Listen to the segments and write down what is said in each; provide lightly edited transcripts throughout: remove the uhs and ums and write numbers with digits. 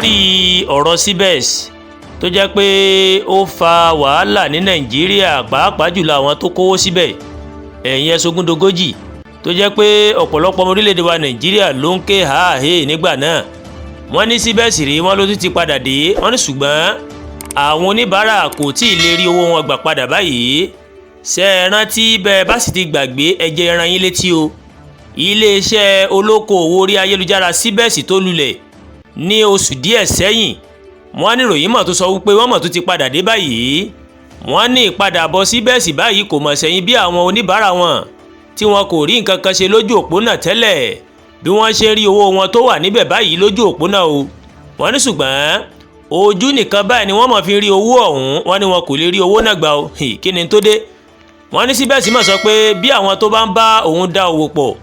lórí ọ̀rọ̀ CBEX tó jẹ́ pé ó fa wàhálà ní Nàìjíríà pàápàá jùlọ àwọn tó kówó síbẹ̀ ẹ̀yìn ẹ̀sogúndogójì tó jẹ́ pé ọ̀pọ̀lọpọ̀ ọmọ orílẹ̀-èdè wa Nàìjíríà ló ń ké hàáhé nígbà náà wọ́n ní CBEX rí wọ́n ló tún ti padà dé wọ́n ní ṣùgbọ́n àwọn oníbàárà kò tí ì lè rí owó wọn gbà padà báyìí ṣé ẹ rántí bẹ́ẹ̀ bá sì ti gbàgbé ẹ jẹ́ ẹran yín létí o iléeṣẹ́ olókoòwò orí ayélujára CBEX tó lulẹ̀ ní oṣù díẹ̀ sẹ́yìn wọ́n ní ìròyìn mọ̀ tó sọ wípé wọ́n mọ̀ tó ti padà dé báyìí wọ́n ní ìpadàbọ̀ CBEX báyìí kò mọ̀ sẹ́yìn bí àwọn oníbàárà wọn tí wọn kò rí nǹkan kan ṣe lójú òpó náà tẹ́lẹ̀ bí wọ́n ṣe rí owó wọn tó wà níbẹ̀ báyìí lójú òpó náà o wọ́n ní ṣùgbọ́n ojú nìkan báyìí ni wọ́n mọ̀ fi rí owó ọ̀hún wọ́n ní wọn kò lè rí owó náà gbà o kí ni tó dé wọ́n ní CBEX mọ̀ sọ pé bí àwọn tó bá ń bá òun dá owó pọ̀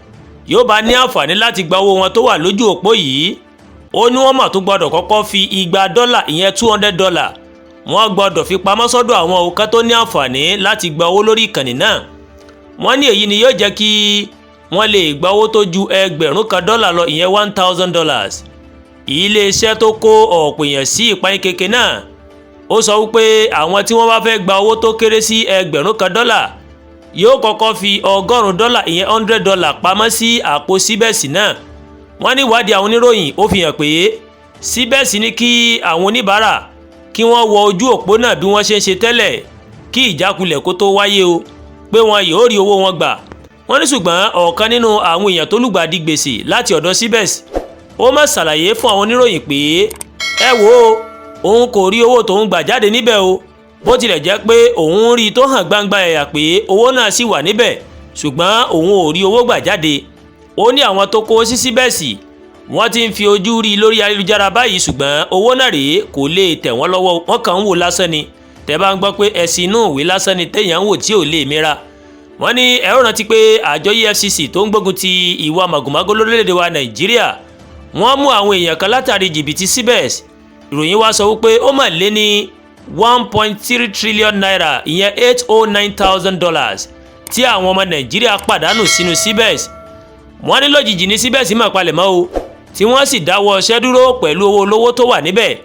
yóò bá ní àǹfààní láti gba owó wọn tó wà lójú òpó yìí ó ní wọ́n mọ̀ tó gbọ́dọ̀ kọ́kọ́ fi $200 ìyẹn $200 wọ́n gbọ́dọ̀ fi pamọ́ sọ́dọ̀ àwọn òkà tó ní àǹfààní láti gba owó lórí ìkànnì náà wọ́n ní èyí ni yóò jẹ́ kí wọ́n lè gba owó tó ju $1,000 lọ ìyẹn $1,000 iléeṣẹ́ tó kó ọ̀pọ̀ èèyàn sí ìpayín keke náà ó sọ wípé àwọn tí wọ́n bá fẹ́ gba owó tó kéré sí $1,000 yóò kọ́kọ́ fi $100 ìyẹn $100 pamọ́ sí àpò CBEX náà wọ́n ní ìwádìí àwọn oníròyìn ó fi hàn pé CBEX ní kí àwọn oníbàárà kí wọ́n wọ ojú òpó náà bí wọ́n ṣe ń ṣe tẹ́lẹ̀ kí ìjákulẹ̀ kó tó wáyé o pé wọn yóò rí owó wọn gbà wọ́n ní ṣùgbọ́n ọ̀kan nínú àwọn èèyàn tó lùgbàdì gbèsè láti ọ̀dọ̀ CBEX ó máa ṣàlàyé fún àwọn oníròyìn pé ẹ wo òun kò rí owó tóun gbà jáde níbẹ̀ o bó tilẹ̀ jẹ́ pé òun rí tó hàn gbangba ẹ̀yà pé owó náà sì wà níbẹ̀ ṣùgbọ́n òun ò rí owó gbà jáde ó ní àwọn tó kó sí CBEX wọ́n ti ń fi ojú rí lórí ayélujára báyìí ṣùgbọ́n owó náà rèé kò lè tẹ̀ wọ́n lọ́wọ́ wọ́n kàn ń wò lásán ni tẹ́ bá ń gbọ́ pé ẹ̀sìn inú ìwé lásán ni téèyàn ń wò tí ò lè mìíràn wọ́n ní ẹ ó rántí pé àjọ EFCC tó ń gbógun ti ìwà màgòmágó lórílẹ̀‐èdè wa Nàìjíríà wọ́n mú àwọn èèyàn kan látàrí jìbìtì CBEX ìròyìn wá sọ wípé ó mà lé ní 1.3 trillion naira ìyẹn $809,000 tí àwọn ọmọ Nàìjíríà pàdánù sínú CBEX wọ́n ní lójijì ní CBEX mà palẹ̀mọ́ o tí wọ́n sì dáwọ́ iṣẹ́ dúró pẹ̀lú owó olówó tó wà níbẹ̀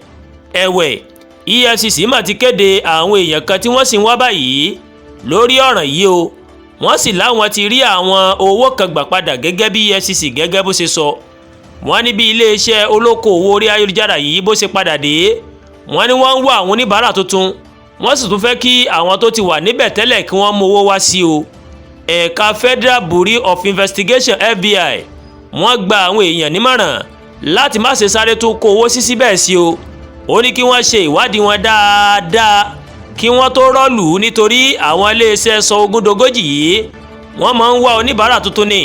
ẹ̀wẹ̀ EFCC mà ti kéde àwọn èèyàn kan tí wọ́n sì ń wá báyìí lórí ọ̀ràn yìí o wọ́n sì láwọn ti rí àwọn owó kan gbà padà gẹ́gẹ́ bí EFCC gẹ́gẹ́ bó ṣe sọ wọ́n ní bí iléeṣẹ́ olókoòwò orí ayélujára yìí bó ṣe padà dé wọ́n ní wọ́n ń wá àwọn oníbàárà tuntun wọ́n sì tún fẹ́ kí àwọn tó ti wà níbẹ̀ tẹ́lẹ̀ kí wọ́n mú owó wá sí o ẹ̀ka Federal Bureau of Investigation FBI wọ́n gba àwọn èèyàn nímọ̀ràn láti má ṣe sáré tó kó owó sí CBEX o ó ní kí wọ́n ṣe ìwádìí wọn dáadáa kí wọ́n tó rọ́ọ̀lù nítorí àwọn iléeṣẹ́ sọ ogúndogójì yìí wọ́n máa ń wá oníbàárà tuntun ni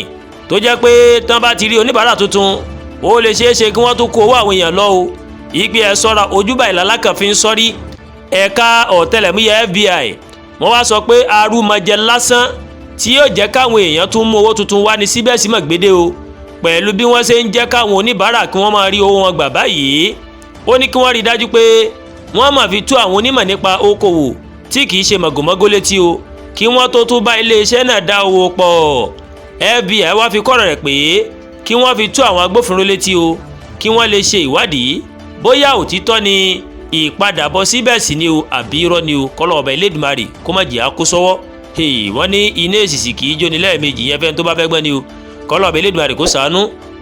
tó jẹ́ pé tán bá ti rí oníbàárà tuntun ó lè ṣeé ṣe kí wọ́n tó kó owó àwọn èèyàn lọ o ìpè ẹ̀ sọ́ra ojúbà ìlàlákàn fi ń sọ́rí ẹ̀ka ọ̀tẹlẹ̀múyẹ́ FBI wọ́n wá sọ pé arúmọjẹ lásán tí yóò jẹ́ káwọn èèyàn tún mú owó tuntun wá ní CBEX mọ̀ gbédè o pẹ̀lú bí wọ́n ṣe ń jẹ́ káwọn oníbàárà kí wọ́n máa rí owó wọn gbà báyìí ó ní kí wọ́n rí dájú pé wọ́n máa fi tú àwọn onímọ̀ nípa okòwò tí kìí ṣe màgòmágó létí o kí wọ́n tó tún bá iléeṣẹ́ náà dá owó pọ̀ FBI wá fi kọ́rọ̀ rẹ̀ pé kí wọ́n fi tú àwọn agbófinró létí o kí wọ́n lè ṣe ìwádìí bóyá òtítọ́ ni ìpadàbọ̀ CBEX ni o àbí irọ́ ni o kọ́lọ́ ọba Elédùmarè kó má jẹ́ àkó sọ́wọ́ wọ́n ní iná èsìsì kì í jóni lẹ́ẹ̀mejì yẹn fẹ́ni tó bá fẹ́ gbọ́n ni o kọ́lọ́ ọba Elédùmarè kó ṣàánú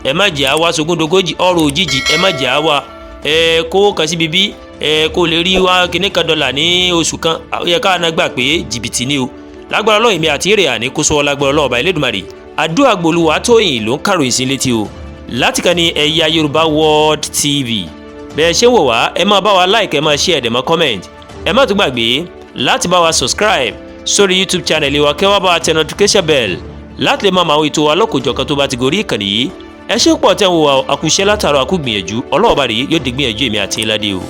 ẹ má jẹ́ àwa sogúndogójì ọrọ̀ òjijì ẹ má jẹ́ àwa kó kàn sí bíbí kó lè rí wá kíní kan $1 ní oṣù kan ó yẹ káwọn náà gbà pé jìbìtì ni o lágbára Ọlọ́run èmi àti èrè àní kó sọ́wọ́ lágbára Ọlọ́run ọba Elédùmarè àdúrà gbòòlùwà tóyìn ló ń kàròyìn sí létí o láti kàn ní ẹ̀yà Yorùbá World TV bẹ́ẹ̀ ṣe wò wá ẹ máa bá wa like ẹ máa share ẹ dẹ̀ máa comment ẹ má tún gbàgbé láti bá wa subscribe sórí YouTube channel wa kẹ́ wá bá wa tẹ notification bell láti lè máa máa wo ètò wa lọ́kòjọ̀kan tó bá ti gorí ìkànnì yìí ẹ ṣé pọ̀ tẹ́ ń wò wá àkúṣe látàrọ àkúgbìyànjú ọlọ́ọ̀bá rèé yóò dé gbìyànjú èmi àti ńlá dé o.